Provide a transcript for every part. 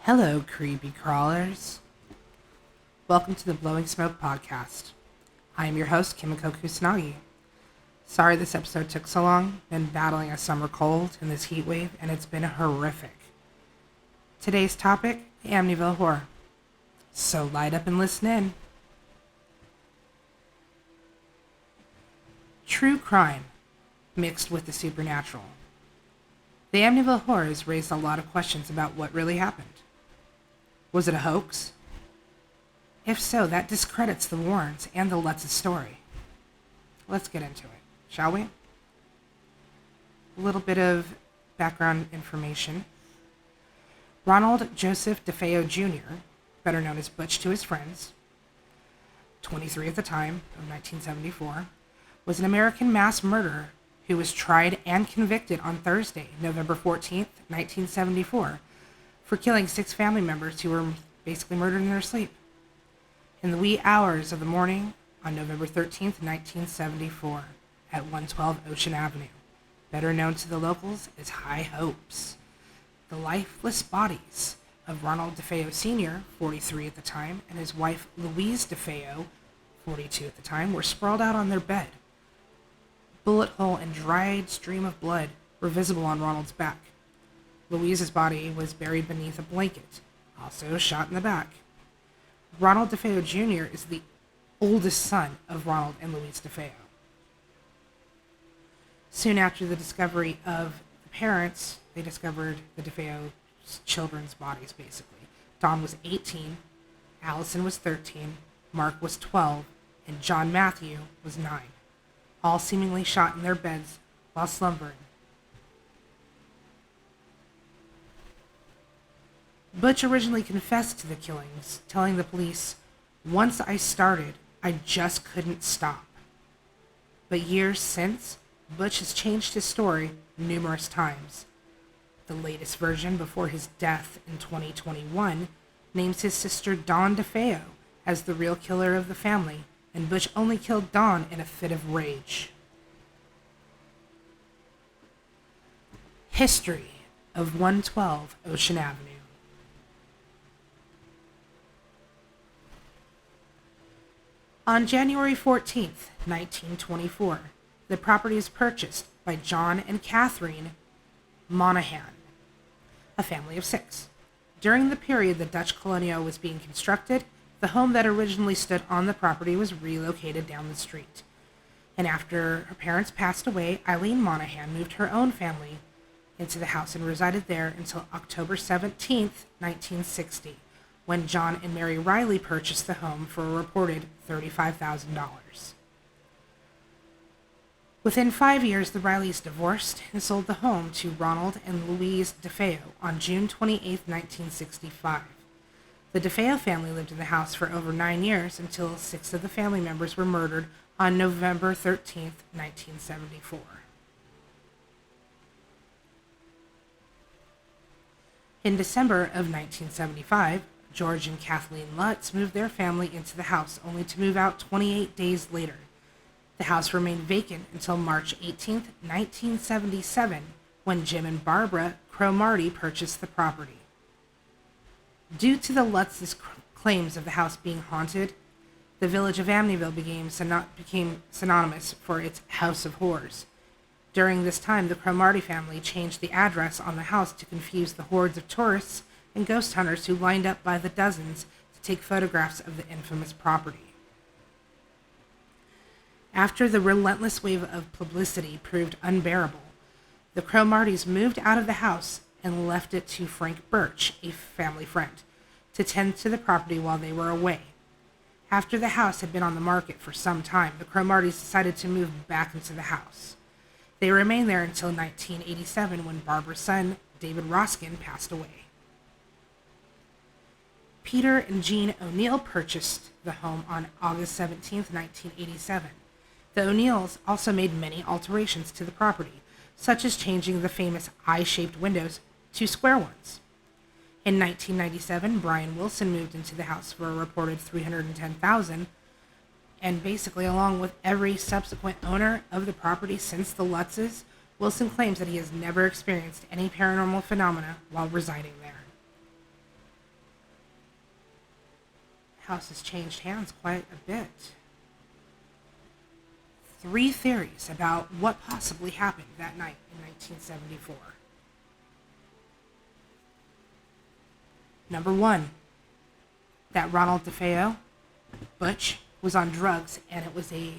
Hello, creepy crawlers. Welcome to the Blowing Smoke podcast. I am your host, Kimiko Kusanagi. Sorry this episode took so long. Been battling a summer cold in this heat wave, and it's been horrific. Today's topic, the Amityville Horror. So light up and listen in. True crime mixed with the supernatural. The Amityville Horror has raised a lot of questions about what really happened. Was it a hoax? If so, that discredits the Warrens and the Lutz's story. Let's get into it, shall we? A little bit of background information. Ronald Joseph DeFeo Jr., better known as Butch to his friends, 23 at the time of 1974, was an American mass murderer who was tried and convicted on Thursday, November 14th, 1974, for killing 6 family members who were basically murdered in their sleep. In the wee hours of the morning on November 13th, 1974, at 112 Ocean Avenue, better known to the locals as High Hopes. The lifeless bodies of Ronald DeFeo Sr., 43 at the time, and his wife Louise DeFeo, 42 at the time, were sprawled out on their bed. Bullet hole and dried stream of blood were visible on Ronald's back. Louise's body was buried beneath a blanket, also shot in the back. Ronald DeFeo Jr. is the oldest son of Ronald and Louise DeFeo. Soon after the discovery of the parents, they discovered the DeFeo children's bodies, basically. Don was 18, Allison was 13, Mark was 12, and John Matthew was 9, all seemingly shot in their beds while slumbering. Butch originally confessed to the killings, telling the police, "Once I started, I just couldn't stop." But years since, Butch has changed his story numerous times. The latest version, before his death in 2021, names his sister Dawn DeFeo as the real killer of the family, and Butch only killed Dawn in a fit of rage. History of 112 Ocean Avenue. On January 14th, 1924, the property was purchased by John and Catherine Monahan, a family of 6. During the period the Dutch Colonial was being constructed, the home that originally stood on the property was relocated down the street. And after her parents passed away, Eileen Monahan moved her own family into the house and resided there until October 17th, 1960. When John and Mary Riley purchased the home for a reported $35,000. Within 5 years, the Rileys divorced and sold the home to Ronald and Louise DeFeo on June 28, 1965. The DeFeo family lived in the house for over 9 years until 6 of the family members were murdered on November 13, 1974. In December of 1975, George and Kathleen Lutz moved their family into the house, only to move out 28 days later. The house remained vacant until March 18, 1977, when Jim and Barbara Cromartie purchased the property. Due to the Lutz's claims of the house being haunted, the village of Amityville became synonymous for its House of Horrors. During this time, the Cromartie family changed the address on the house to confuse the hordes of tourists and ghost hunters who lined up by the dozens to take photographs of the infamous property. After the relentless wave of publicity proved unbearable, the Cromarties moved out of the house and left it to Frank Birch, a family friend, to tend to the property while they were away. After the house had been on the market for some time, the Cromarties decided to move back into the house. They remained there until 1987, when Barbara's son, David Roskin, passed away. Peter and Jean O'Neill purchased the home on August 17, 1987. The O'Neills also made many alterations to the property, such as changing the famous eye-shaped windows to square ones. In 1997, Brian Wilson moved into the house for a reported $310,000, and basically, along with every subsequent owner of the property since the Lutzes, Wilson claims that he has never experienced any paranormal phenomena while residing there. house has changed hands quite a bit. 3 theories about what possibly happened that night in 1974. Number 1, that Ronald DeFeo, Butch, was on drugs and it was a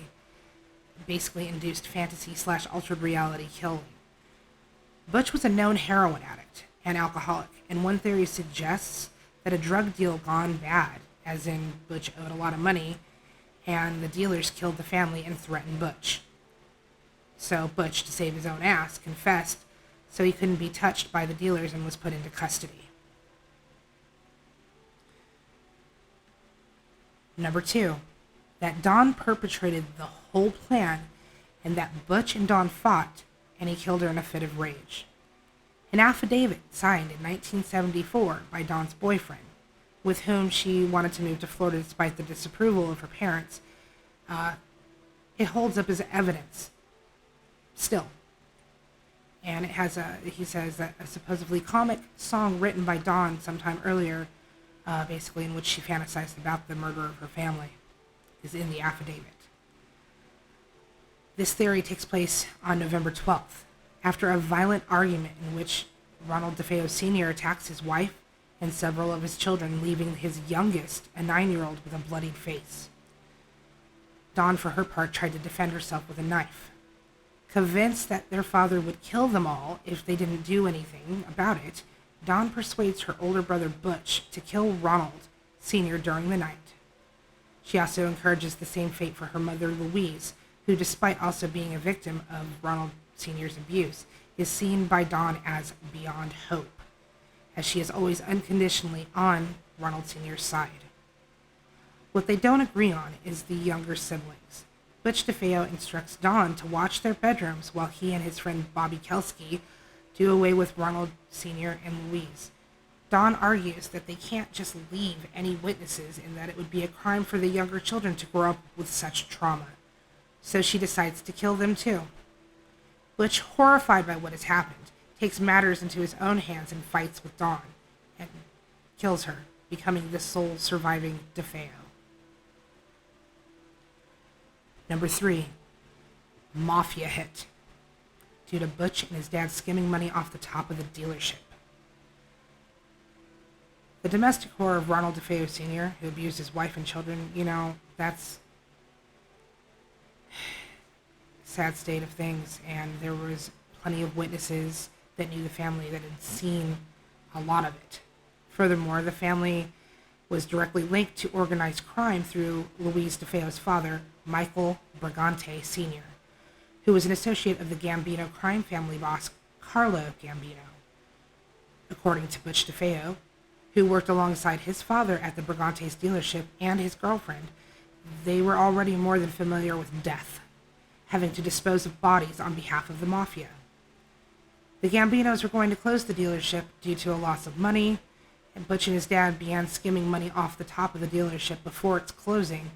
basically induced fantasy / altered reality killing. Butch was a known heroin addict and alcoholic, and one theory suggests that a drug deal gone bad, as in Butch owed a lot of money, and the dealers killed the family and threatened Butch. So Butch, to save his own ass, confessed so he couldn't be touched by the dealers and was put into custody. Number 2, that Don perpetrated the whole plan and that Butch and Don fought and he killed her in a fit of rage. An affidavit signed in 1974 by Don's boyfriend, with whom she wanted to move to Florida despite the disapproval of her parents, it holds up as evidence still. And it has he says that a supposedly comic song written by Dawn sometime earlier, basically in which she fantasized about the murder of her family, is in the affidavit. This theory takes place on November 12th, after a violent argument in which Ronald DeFeo Sr. attacks his wife and several of his children, leaving his youngest, a 9-year-old, with a bloodied face. Dawn, for her part, tried to defend herself with a knife. Convinced that their father would kill them all if they didn't do anything about it, Dawn persuades her older brother Butch to kill Ronald Sr. during the night. She also encourages the same fate for her mother Louise, who, despite also being a victim of Ronald Sr.'s abuse, is seen by Dawn as beyond hope, as she is always unconditionally on Ronald Sr.'s side. What they don't agree on is the younger siblings. Butch DeFeo instructs Dawn to watch their bedrooms while he and his friend Bobby Kelsky do away with Ronald Sr. and Louise. Dawn argues that they can't just leave any witnesses and that it would be a crime for the younger children to grow up with such trauma. So she decides to kill them too. Butch, horrified by what has happened, takes matters into his own hands and fights with Dawn, and kills her, becoming the sole surviving DeFeo. Number 3, Mafia hit, due to Butch and his dad skimming money off the top of the dealership. The domestic horror of Ronald DeFeo Sr., who abused his wife and children, that's sad state of things, and there was plenty of witnesses that knew the family that had seen a lot of it. Furthermore, the family was directly linked to organized crime through Louise DeFeo's father, Michael Brigante Sr., who was an associate of the Gambino crime family boss Carlo Gambino. According to Butch DeFeo, who worked alongside his father at the Brigante's dealership, and his girlfriend, they were already more than familiar with death, having to dispose of bodies on behalf of the mafia. The Gambinos were going to close the dealership due to a loss of money, and Butch and his dad began skimming money off the top of the dealership before its closing,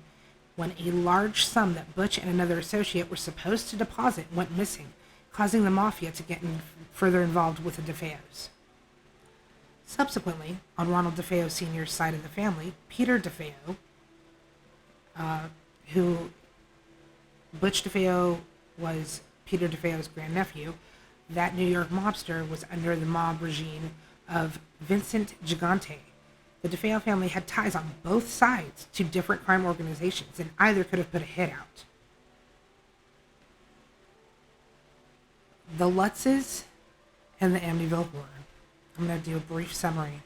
when a large sum that Butch and another associate were supposed to deposit went missing, causing the mafia to get further involved with the DeFeos. Subsequently, on Ronald DeFeo Sr.'s side of the family, Peter DeFeo, who Butch DeFeo was Peter DeFeo's grandnephew, that New York mobster was under the mob regime of Vincent Gigante. The DeFeo family had ties on both sides to different crime organizations, and either could have put a hit out. The Lutzes and the Amityville Horror. I'm going to do a brief summary.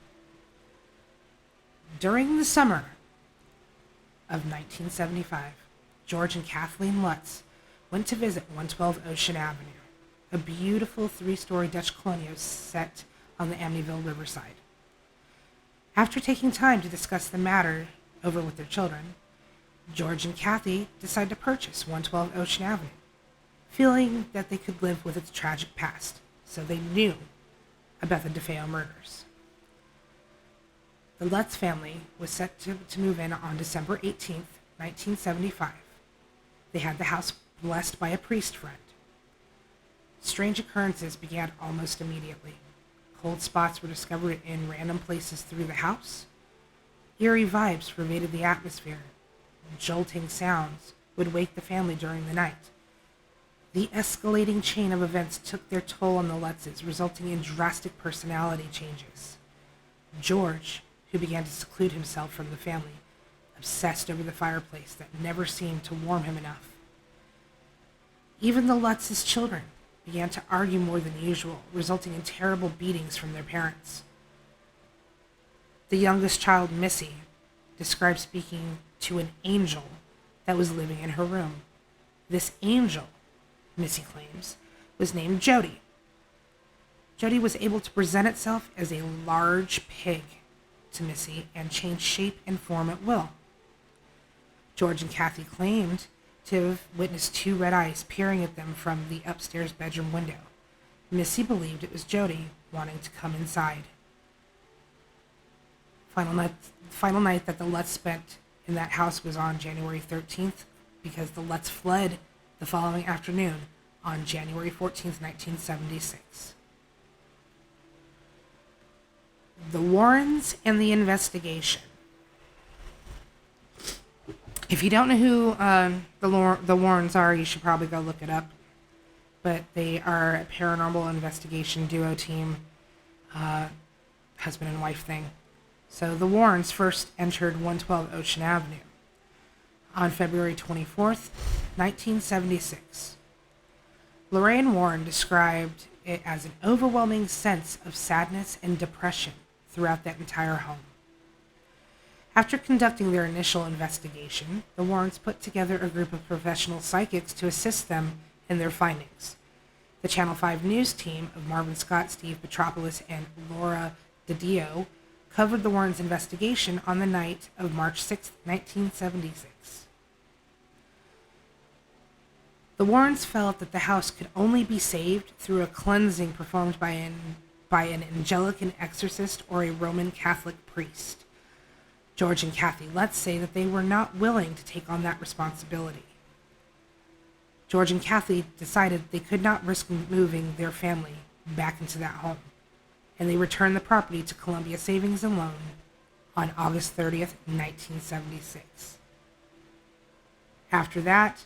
During the summer of 1975, George and Kathleen Lutz went to visit 112 Ocean Avenue, a beautiful 3-story Dutch colonial set on the Amityville riverside. After taking time to discuss the matter over with their children, George and Kathy decided to purchase 112 Ocean Avenue, feeling that they could live with its tragic past, so they knew about the DeFeo murders. The Lutz family was set to move in on December 18th, 1975. They had the house blessed by a priest friend. Strange occurrences began almost immediately. Cold spots were discovered in random places through the house. Eerie vibes pervaded the atmosphere. Jolting sounds would wake the family during the night. The escalating chain of events took their toll on the Lutzes, resulting in drastic personality changes. George, who began to seclude himself from the family, obsessed over the fireplace that never seemed to warm him enough. Even the Lutz's children began to argue more than usual, resulting in terrible beatings from their parents. The youngest child, Missy, described speaking to an angel that was living in her room. This angel, Missy claims, was named Jody. Jody was able to present itself as a large pig to Missy and change shape and form at will. George and Kathy claimed to have witnessed two red eyes peering at them from the upstairs bedroom window. Missy believed it was Jody wanting to come inside. Final night that the Lutz spent in that house was on January 13th, because the Lutz fled the following afternoon on January 14th, 1976. The Warrens and the investigation. If you don't know who the Warrens are, you should probably go look it up. But they are a paranormal investigation duo team, husband and wife thing. So the Warrens first entered 112 Ocean Avenue on February 24th, 1976. Lorraine Warren described it as an overwhelming sense of sadness and depression throughout that entire home. After conducting their initial investigation, the Warrens put together a group of professional psychics to assist them in their findings. The Channel 5 news team of Marvin Scott, Steve Petropoulos, and Laura DiDio covered the Warrens' investigation on the night of March 6, 1976. The Warrens felt that the house could only be saved through a cleansing performed by an Anglican exorcist or a Roman Catholic priest. George and Kathy Lutz say that they were not willing to take on that responsibility. George and Kathy decided they could not risk moving their family back into that home, and they returned the property to Columbia Savings and Loan on August 30th, 1976. After that,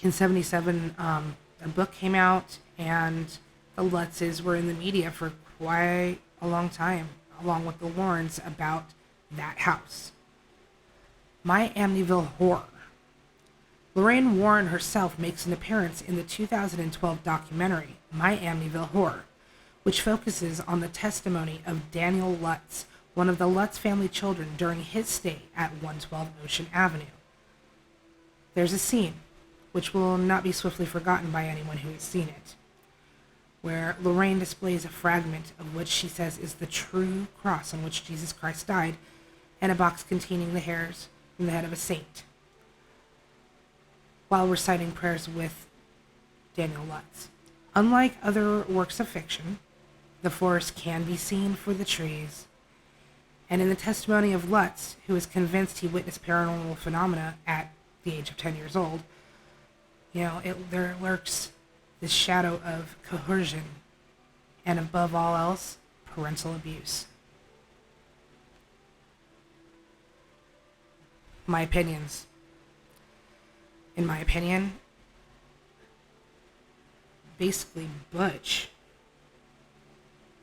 in 77, a book came out, and the Lutzes were in the media for quite a long time, along with the Warrens, about that house. My Amityville Horror. Lorraine Warren herself makes an appearance in the 2012 documentary, My Amityville Horror, which focuses on the testimony of Daniel Lutz, one of the Lutz family children, during his stay at 112 Ocean Avenue. There's a scene, which will not be swiftly forgotten by anyone who has seen it, where Lorraine displays a fragment of which she says is the true cross on which Jesus Christ died, and a box containing the hairs from the head of a saint, while reciting prayers with Daniel Lutz. Unlike other works of fiction, the forest can be seen for the trees, and in the testimony of Lutz, who is convinced he witnessed paranormal phenomena at the age of 10 years old, there lurks this shadow of coercion, and above all else, parental abuse. My opinions. In my opinion, basically Butch,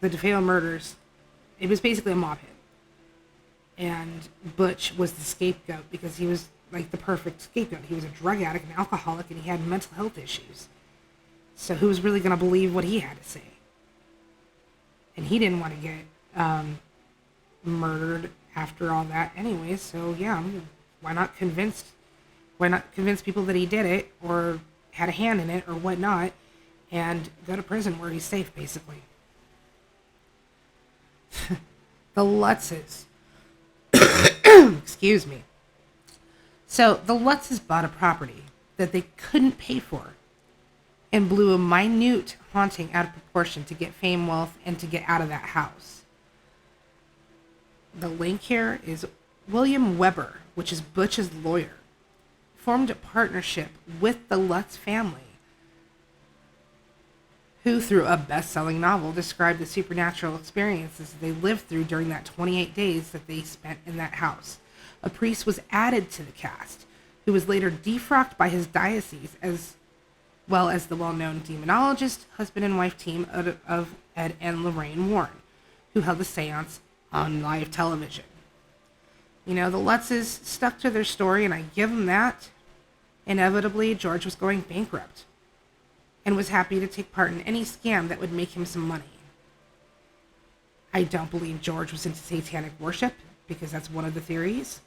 the DeFeo murders, it was basically a mob hit. And Butch was the scapegoat because he was like the perfect scapegoat. He was a drug addict, an alcoholic, and he had mental health issues. So who was really going to believe what he had to say? And he didn't want to get murdered after all that anyway. So yeah, why not convince people that he did it or had a hand in it or whatnot, and go to prison where he's safe, basically. The Lutzes. Excuse me. So the Lutzes bought a property that they couldn't pay for and blew a minute haunting out of proportion to get fame, wealth, and to get out of that house. The link here is William Weber, which is Butch's lawyer, formed a partnership with the Lutz family, who, through a best-selling novel, described the supernatural experiences they lived through during that 28 days that they spent in that house. A priest was added to the cast, who was later defrocked by his diocese, as well as the well-known demonologist, husband and wife team of Ed and Lorraine Warren, who held a seance on live television. You know, the Lutzes stuck to their story, and I give them that. Inevitably, George was going bankrupt and was happy to take part in any scam that would make him some money. I don't believe George was into satanic worship, because that's one of the theories,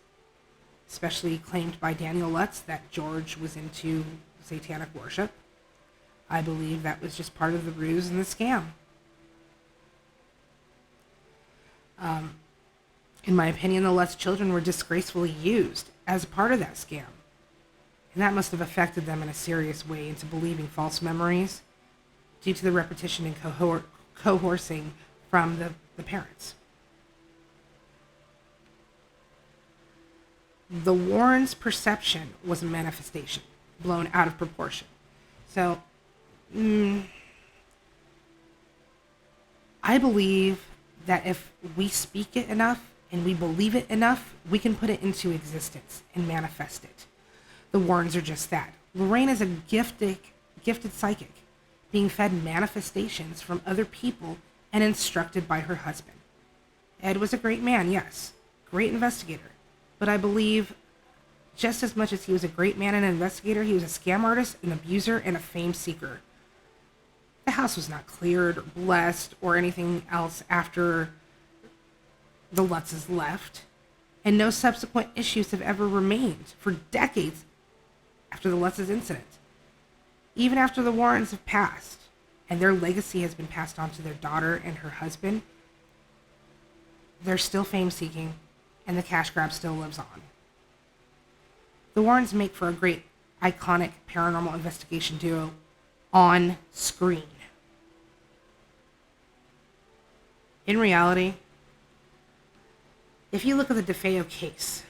especially claimed by Daniel Lutz that George was into satanic worship. I believe that was just part of the ruse and the scam. In my opinion, the Lutz children were disgracefully used as part of that scam. And that must have affected them in a serious way into believing false memories due to the repetition and coercing from the parents. The Warrens' perception was a manifestation, blown out of proportion. So, I believe that if we speak it enough and we believe it enough, we can put it into existence and manifest it. The Warrens are just that. Lorraine is a gifted psychic, being fed manifestations from other people and instructed by her husband. Ed was a great man, yes, great investigator, but I believe just as much as he was a great man and an investigator, he was a scam artist, an abuser, and a fame seeker. The house was not cleared or blessed or anything else after the Lutzes left, and no subsequent issues have ever remained for decades after the Lutzes incident. Even after the Warrens have passed, and their legacy has been passed on to their daughter and her husband, they're still fame-seeking, and the cash grab still lives on. The Warrens make for a great, iconic paranormal investigation duo on screen. In reality, if you look at the DeFeo case,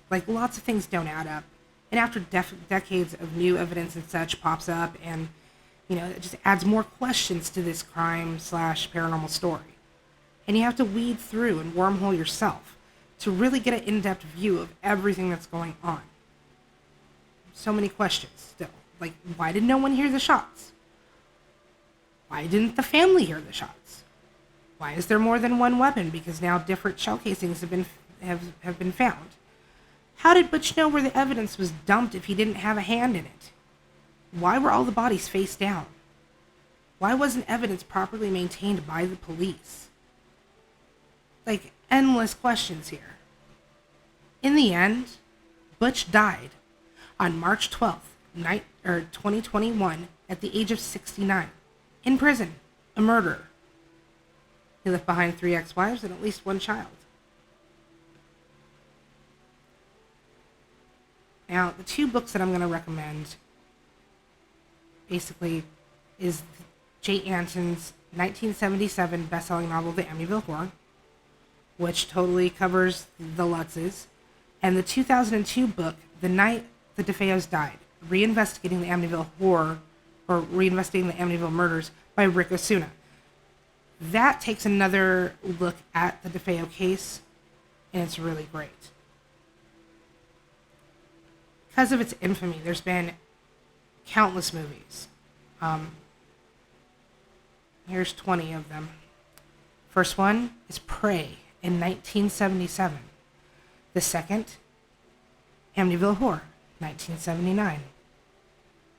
like, lots of things don't add up. And after decades of new evidence and such pops up, and, you know, it just adds more questions to this crime/paranormal story. And you have to weed through and wormhole yourself to really get an in-depth view of everything that's going on. So many questions still. Like, why did no one hear the shots? Why didn't the family hear the shots? Why is there more than one weapon? Because now different shell casings have been found. How did Butch know where the evidence was dumped if he didn't have a hand in it? Why were all the bodies face down? Why wasn't evidence properly maintained by the police? Like, endless questions here. In the end, Butch died on March 12th, 2021, at the age of 69, in prison, a murderer. He left behind 3 ex-wives and at least 1 child. Now, the 2 books that I'm going to recommend basically is Jay Anson's 1977 best-selling novel, The Amityville Horror, which totally covers the Lutzes, and the 2002 book, The Night the DeFeos Died, Reinvestigating the Amityville Horror, or Reinvestigating the Amityville Murders, by Rick Osuna. That takes another look at the DeFeo case, and it's really great. Because of its infamy, there's been countless movies. Here's 20 of them. First one is Prey in 1977. The second, Amityville Horror, 1979.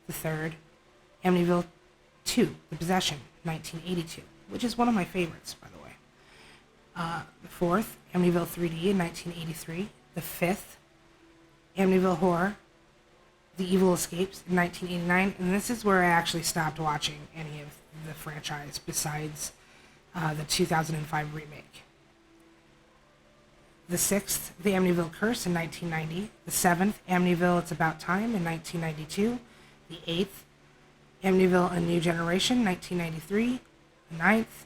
The third, Amityville 2, The Possession, 1982, which is one of my favorites, by the way. The fourth, Amityville 3D in 1983. The fifth, Amityville Horror, The Evil Escapes in 1989. And this is where I actually stopped watching any of the franchise besides the 2005 remake. The sixth, The Amityville Curse in 1990. The seventh, Amityville It's About Time in 1992. The eighth, Amityville A New Generation, 1993. The ninth,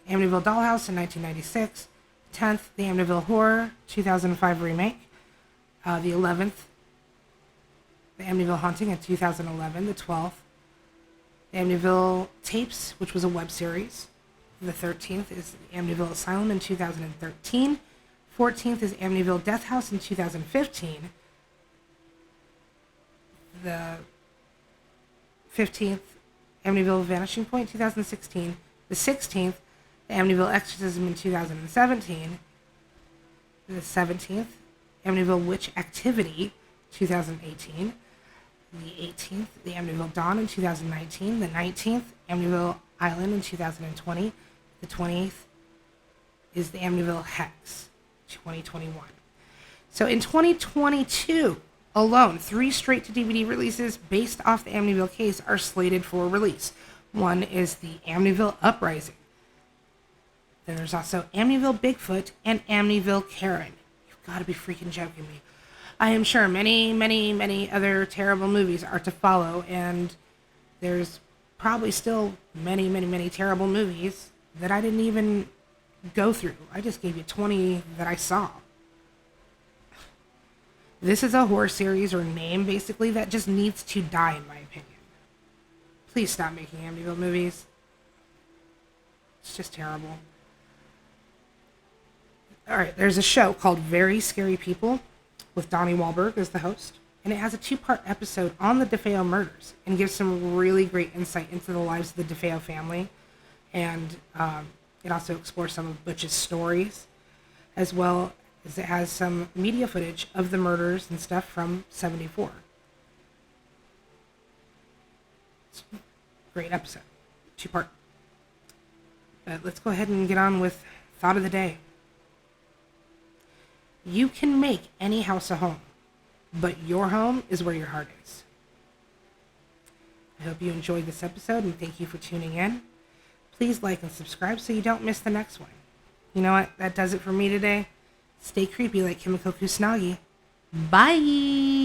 Amityville Dollhouse in 1996. The 10th, The Amityville Horror, 2005 remake. The 11th, The Amityville Haunting in 2011. The 12th, The Amityville Tapes, which was a web series. The 13th is Amityville Asylum in 2013. 14th is Amityville Death House in 2015. The 15th, Amityville Vanishing Point 2016. The 16th, the Amityville Exorcism in 2017. The 17th, Amityville Witch Activity 2018. The 18th, the Amityville Dawn in 2019. The 19th, Amityville Island in 2020. The 20th is the Amityville Hex 2021. So in 2022 alone, 3 straight-to-DVD releases based off the Amityville case are slated for release. One is the Amityville Uprising. Then there's also Amityville Bigfoot and Amityville Karen. You've got to be freaking joking me. I am sure many other terrible movies are to follow, and there's probably still many terrible movies that I didn't even go through. I just gave you 20 that I saw. This is a horror series or name, basically, that just needs to die, in my opinion. Please stop making Amityville movies. It's just terrible. Alright, there's a show called Very Scary People with Donnie Wahlberg as the host. And it has a 2-part episode on the DeFeo murders and gives some really great insight into the lives of the DeFeo family. And it also explores some of Butch's stories, as well as it has some media footage of the murders and stuff from '74. It's a great episode. 2-part. But let's go ahead and get on with Thought of the Day. You can make any house a home, but your home is where your heart is. I hope you enjoyed this episode, and thank you for tuning in. Please like and subscribe so you don't miss the next one. You know what? That does it for me today. Stay creepy like Kimiko Kusanagi. Bye!